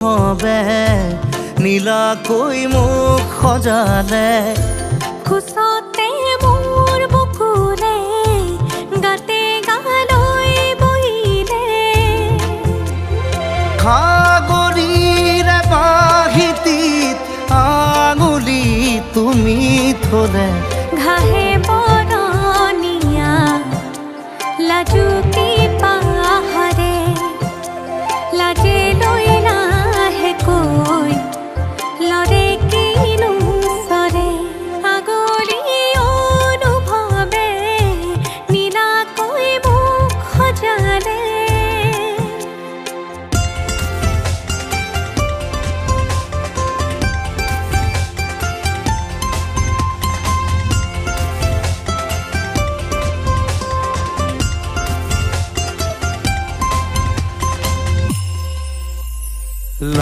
হবে নীলাকৈ মুখ সজালে খোজতে মোৰ বুকুলে গাতে গালৈ বহিলে সাগৰীৰে বাহিতিত আঙুলি তুমি থলে ঘাহে বৰণীয়া লাজুক